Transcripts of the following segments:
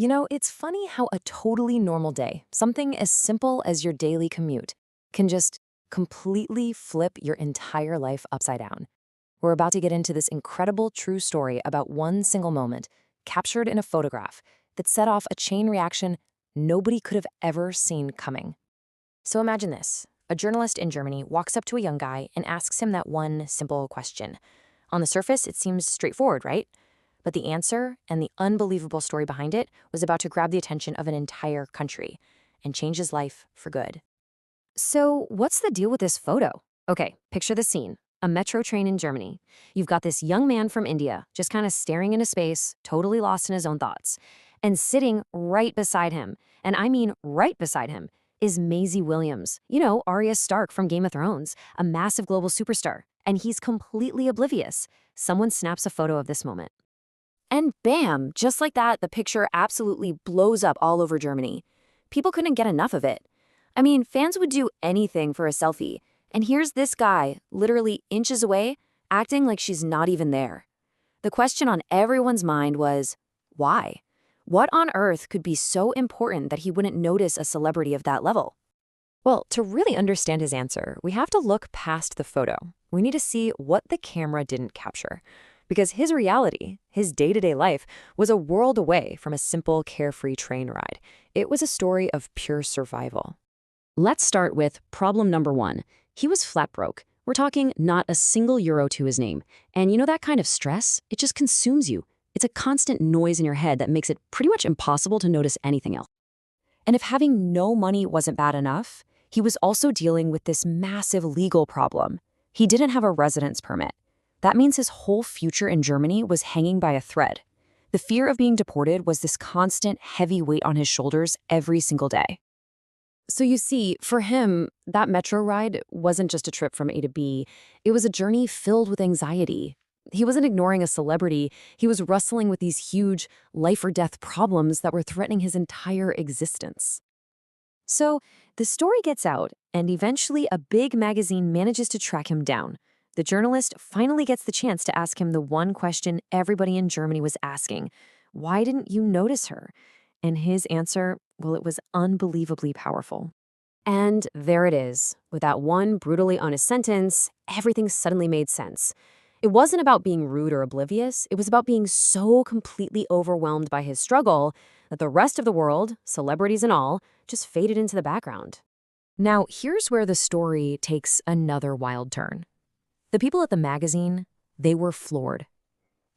It's funny how a totally normal day, something as simple as your daily commute, can just completely flip your entire life upside down. We're about to get into this incredible true story about one single moment, captured in a photograph, that set off a chain reaction nobody could have ever seen coming. So imagine this. A journalist in Germany walks up to a young guy and asks him that one simple question. On the surface, it seems straightforward, right? But the answer and the unbelievable story behind it was about to grab the attention of an entire country and change his life for good. So, what's the deal with this photo? Okay, picture the scene. A metro train in Germany. You've got this young man from India just kind of staring into space, totally lost in his own thoughts. And sitting right beside him, and I mean right beside him, is Maisie Williams. Arya Stark from Game of Thrones, a massive global superstar. And he's completely oblivious. Someone snaps a photo of this moment. And bam, just like that, the picture absolutely blows up all over Germany. People couldn't get enough of it. I mean, fans would do anything for a selfie. And here's this guy, literally inches away, acting like she's not even there. The question on everyone's mind was, why? What on earth could be so important that he wouldn't notice a celebrity of that level? Well, to really understand his answer, we have to look past the photo. We need to see what the camera didn't capture. Because his reality, his day-to-day life, was a world away from a simple, carefree train ride. It was a story of pure survival. Let's start with problem number one. He was flat broke. We're talking not a single euro to his name. And you know that kind of stress? It just consumes you. It's a constant noise in your head that makes it pretty much impossible to notice anything else. And if having no money wasn't bad enough, he was also dealing with this massive legal problem. He didn't have a residence permit. That means his whole future in Germany was hanging by a thread. The fear of being deported was this constant, heavy weight on his shoulders every single day. So you see, for him, that metro ride wasn't just a trip from A to B. It was a journey filled with anxiety. He wasn't ignoring a celebrity. He was wrestling with these huge life or death problems that were threatening his entire existence. So the story gets out, and eventually a big magazine manages to track him down. The journalist finally gets the chance to ask him the one question everybody in Germany was asking. Why didn't you notice her? And his answer, well, it was unbelievably powerful. And there it is. With that one brutally honest sentence, everything suddenly made sense. It wasn't about being rude or oblivious. It was about being so completely overwhelmed by his struggle that the rest of the world, celebrities and all, just faded into the background. Now, here's where the story takes another wild turn. The people at the magazine, they were floored.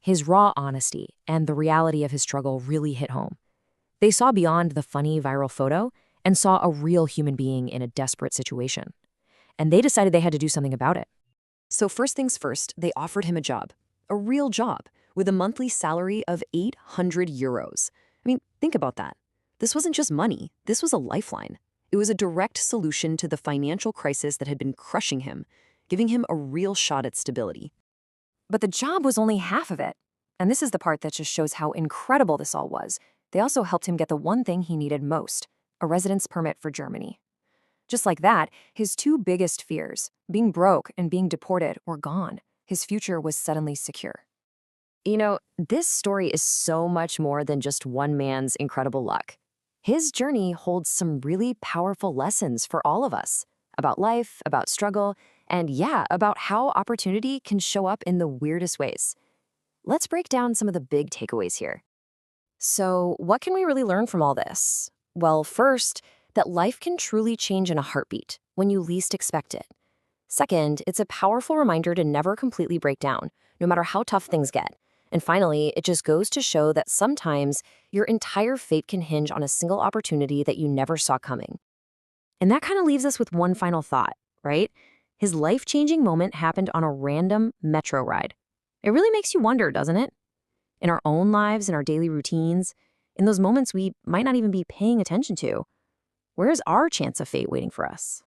His raw honesty and the reality of his struggle really hit home. They saw beyond the funny viral photo and saw a real human being in a desperate situation. And they decided they had to do something about it. So first things first, they offered him a real job, with a monthly salary of 800 euros. I mean, think about that. This wasn't just money, this was a lifeline. It was a direct solution to the financial crisis that had been crushing him, giving him a real shot at stability. But the job was only half of it. And this is the part that just shows how incredible this all was. They also helped him get the one thing he needed most, a residence permit for Germany. Just like that, his two biggest fears, being broke and being deported, were gone. His future was suddenly secure. This story is so much more than just one man's incredible luck. His journey holds some really powerful lessons for all of us about life, about struggle, and about how opportunity can show up in the weirdest ways. Let's break down some of the big takeaways here. So, what can we really learn from all this? Well, first, that life can truly change in a heartbeat when you least expect it. Second, it's a powerful reminder to never completely break down, no matter how tough things get. And finally, it just goes to show that sometimes your entire fate can hinge on a single opportunity that you never saw coming. And that kind of leaves us with one final thought, right? His life-changing moment happened on a random metro ride. It really makes you wonder, doesn't it? In our own lives, in our daily routines, in those moments we might not even be paying attention to, where's our chance of fate waiting for us?